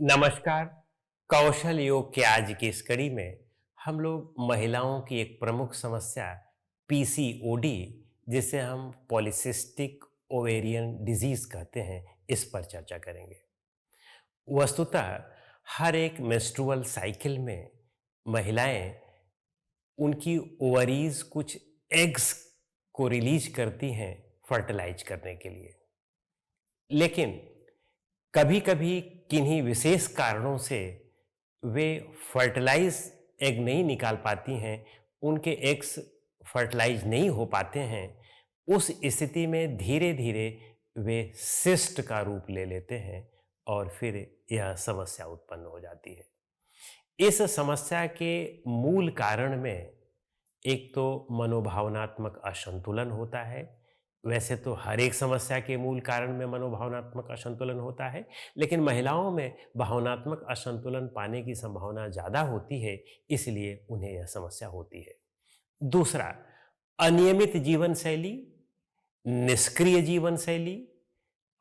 नमस्कार। कौशल योग के आज की इस कड़ी में हम लोग महिलाओं की एक प्रमुख समस्या पीसीओडी, जिसे हम पॉलिसिस्टिक ओवेरियन डिजीज कहते हैं, इस पर चर्चा करेंगे। वस्तुतः हर एक मेंस्ट्रुअल साइकिल में महिलाएं उनकी ओवरीज कुछ एग्स को रिलीज करती हैं फर्टिलाइज करने के लिए। लेकिन कभी-कभी किन्हीं विशेष कारणों से वे फर्टिलाइज एग नहीं निकाल पाती हैं, उनके एग्स फर्टिलाइज नहीं हो पाते हैं। उस स्थिति में धीरे-धीरे वे सिस्ट का रूप ले लेते हैं और फिर यह समस्या उत्पन्न हो जाती है। इस समस्या के मूल कारण में एक तो मनोभावनात्मक असंतुलन होता है। वैसे तो हर एक समस्या के मूल कारण में मनोभावनात्मक असंतुलन होता है, लेकिन महिलाओं में भावनात्मक असंतुलन पाने की संभावना ज़्यादा होती है, इसलिए उन्हें यह समस्या होती है। दूसरा, अनियमित जीवन शैली, निष्क्रिय जीवन शैली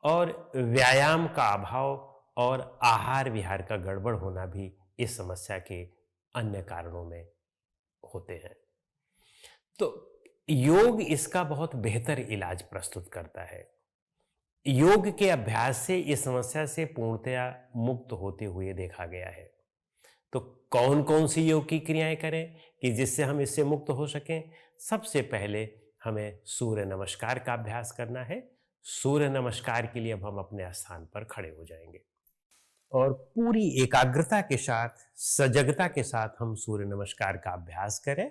और व्यायाम का अभाव और आहार विहार का गड़बड़ होना भी इस समस्या के अन्य कारणों में होते हैं। तो योग इसका बहुत बेहतर इलाज प्रस्तुत करता है। योग के अभ्यास से इस समस्या से पूर्णतया मुक्त होते हुए देखा गया है। तो कौन कौन सी योग की क्रियाएं करें कि जिससे हम इससे मुक्त हो सकें? सबसे पहले हमें सूर्य नमस्कार का अभ्यास करना है। सूर्य नमस्कार के लिए अब हम अपने स्थान पर खड़े हो जाएंगे और पूरी एकाग्रता के साथ, सजगता के साथ हम सूर्य नमस्कार का अभ्यास करें।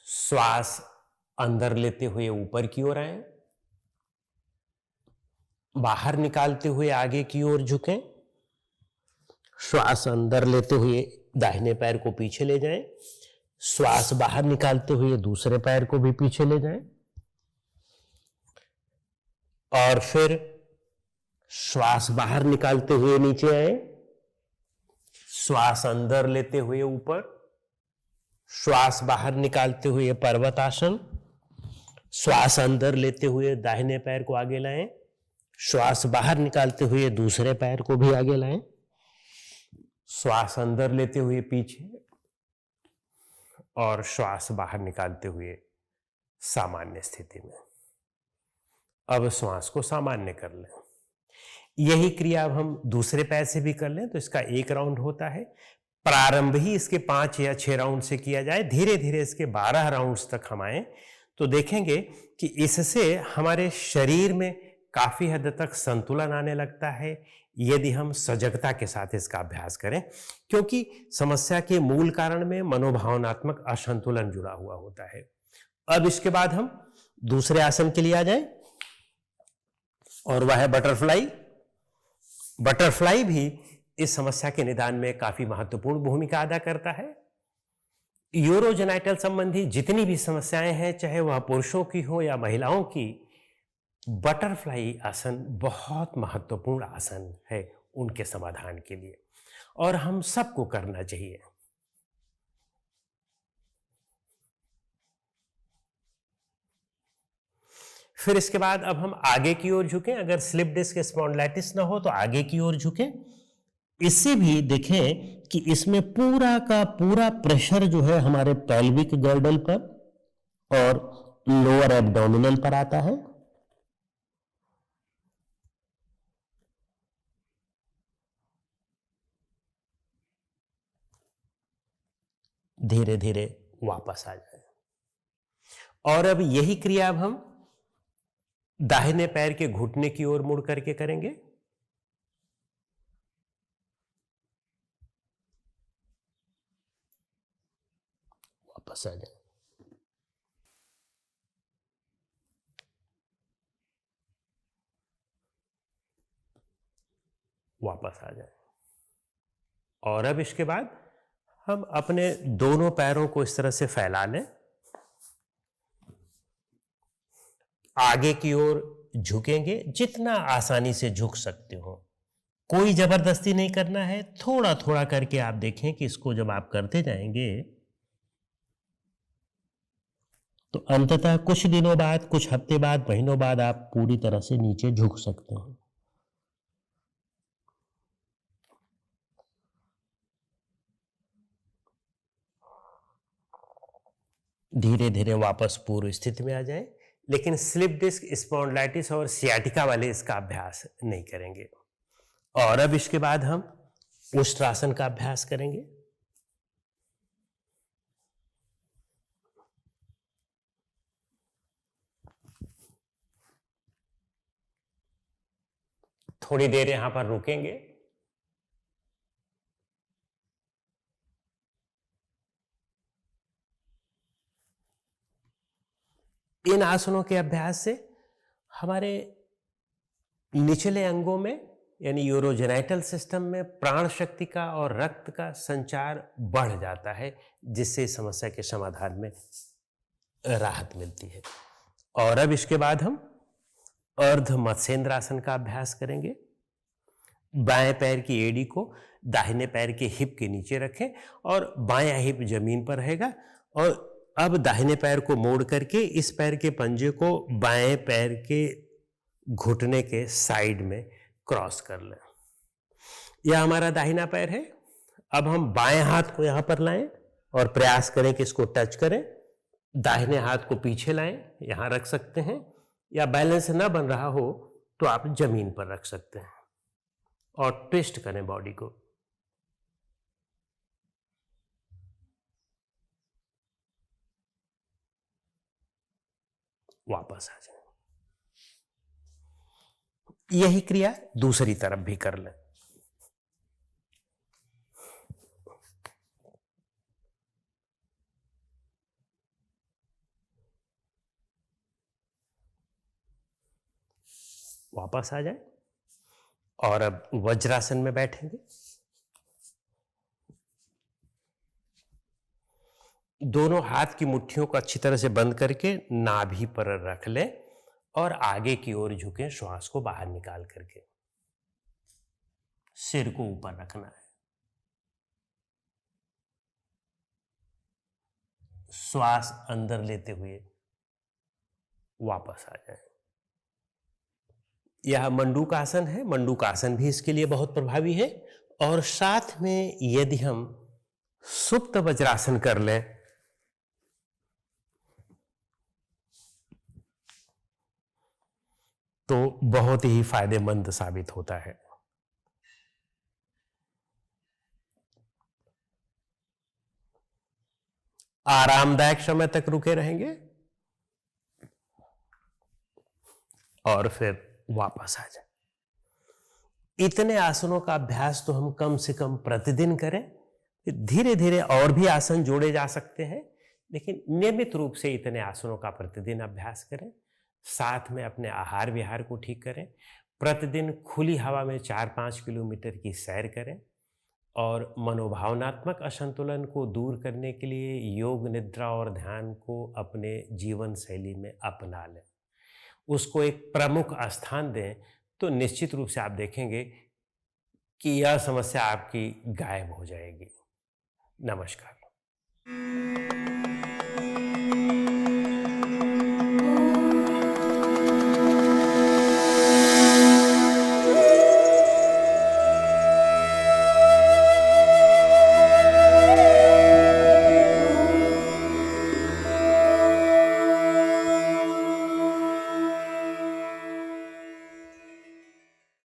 श्वास अंदर लेते हुए ऊपर की ओर आए, बाहर निकालते हुए आगे की ओर झुकें। श्वास अंदर लेते हुए दाहिने पैर को पीछे ले जाएं। श्वास बाहर निकालते हुए दूसरे पैर को भी पीछे ले जाएं और फिर श्वास बाहर निकालते हुए नीचे आए। श्वास अंदर लेते हुए ऊपर, श्वास बाहर निकालते हुए पर्वत आसन। श्वास अंदर लेते हुए दाहिने पैर को आगे लाएं। श्वास बाहर निकालते हुए दूसरे पैर को भी आगे लाएं। श्वास अंदर लेते हुए पीछे और श्वास बाहर निकालते हुए सामान्य स्थिति में। अब श्वास को सामान्य कर लें। यही क्रिया अब हम दूसरे पैर से भी कर लें तो इसका एक राउंड होता है। प्रारंभ ही इसके 5 या 6 राउंड से किया जाए, धीरे धीरे इसके 12 राउंड्स तक हम आए तो देखेंगे कि इससे हमारे शरीर में काफी हद तक संतुलन आने लगता है, यदि हम सजगता के साथ इसका अभ्यास करें, क्योंकि समस्या के मूल कारण में मनोभावनात्मक असंतुलन जुड़ा हुआ होता है। अब इसके बाद हम दूसरे आसन के लिए आ जाएं और वह है बटरफ्लाई। बटरफ्लाई भी इस समस्या के निदान में काफी महत्वपूर्ण भूमिका अदा करता है। यूरोजेनाइटल संबंधी जितनी भी समस्याएं हैं, चाहे वह पुरुषों की हो या महिलाओं की, बटरफ्लाई आसन बहुत महत्वपूर्ण आसन है उनके समाधान के लिए और हम सबको करना चाहिए। फिर इसके बाद अब हम आगे की ओर झुकें। अगर स्लिप डिस्क स्पॉन्डिलाइटिस ना हो तो आगे की ओर झुकें। इससे भी देखें कि इसमें पूरा का पूरा प्रेशर जो है हमारे पेल्विक गर्डल पर और लोअर एब्डोमिनल पर आता है। धीरे धीरे वापस आ जाए और अब यही क्रिया अब हम दाहिने पैर के घुटने की ओर मुड़ करके करेंगे। वापस आ जाए। वापस आ जाए और अब इसके बाद हम अपने दोनों पैरों को इस तरह से फैला लें, आगे की ओर झुकेंगे जितना आसानी से झुक सकते हो। कोई जबरदस्ती नहीं करना है, थोड़ा थोड़ा करके आप देखें कि इसको जब आप करते जाएंगे तो अंततः कुछ दिनों बाद, कुछ हफ्ते बाद, महीनों बाद आप पूरी तरह से नीचे झुक सकते हैं। धीरे धीरे वापस पूर्व स्थिति में आ जाए, लेकिन स्लिप डिस्क स्पॉन्डिलाइटिस और सियाटिका वाले इसका अभ्यास नहीं करेंगे। और अब इसके बाद हम उष्ट्रासन का अभ्यास करेंगे। थोड़ी देर यहां पर रुकेंगे। इन आसनों के अभ्यास से हमारे निचले अंगों में यानी यूरोजेनाइटल सिस्टम में प्राण शक्ति का और रक्त का संचार बढ़ जाता है, जिससे इस समस्या के समाधान में राहत मिलती है। और अब इसके बाद हम अर्ध मत्स्येंद्रासन का अभ्यास करेंगे। बाएं पैर की एड़ी को दाहिने पैर के हिप के नीचे रखें और बायां हिप जमीन पर रहेगा। और अब दाहिने पैर को मोड़ करके इस पैर के पंजे को बाएं पैर के घुटने के साइड में क्रॉस कर लें। यह हमारा दाहिना पैर है। अब हम बाएं हाथ को यहां पर लाएं और प्रयास करें कि इसको टच करें। दाहिने हाथ को पीछे लाएं, यहां रख सकते हैं, या बैलेंस ना बन रहा हो तो आप जमीन पर रख सकते हैं और ट्विस्ट करें बॉडी को। वापस आ जाए। यही क्रिया दूसरी तरफ भी कर लें। वापस आ जाए और अब वज्रासन में बैठेंगे। दोनों हाथ की मुट्ठियों को अच्छी तरह से बंद करके नाभि पर रख लें और आगे की ओर झुकें, श्वास को बाहर निकाल करके। सिर को ऊपर रखना है। श्वास अंदर लेते हुए वापस आ जाए। यह मंडूकासन है। मंडूकासन भी इसके लिए बहुत प्रभावी है। और साथ में यदि हम सुप्त वज्रासन कर लें तो बहुत ही फायदेमंद साबित होता है। आरामदायक समय तक रुके रहेंगे और फिर वापस आ जाए। इतने आसनों का अभ्यास तो हम कम से कम प्रतिदिन करें। धीरे धीरे और भी आसन जोड़े जा सकते हैं, लेकिन नियमित रूप से इतने आसनों का प्रतिदिन अभ्यास करें। साथ में अपने आहार विहार को ठीक करें। प्रतिदिन खुली हवा में 4-5 किलोमीटर की सैर करें और मनोभावनात्मक असंतुलन को दूर करने के लिए योग, निद्रा और ध्यान को अपने जीवन शैली में अपना लें। उसको एक प्रमुख स्थान दें तो निश्चित रूप से आप देखेंगे कि यह समस्या आपकी गायब हो जाएगी। नमस्कार।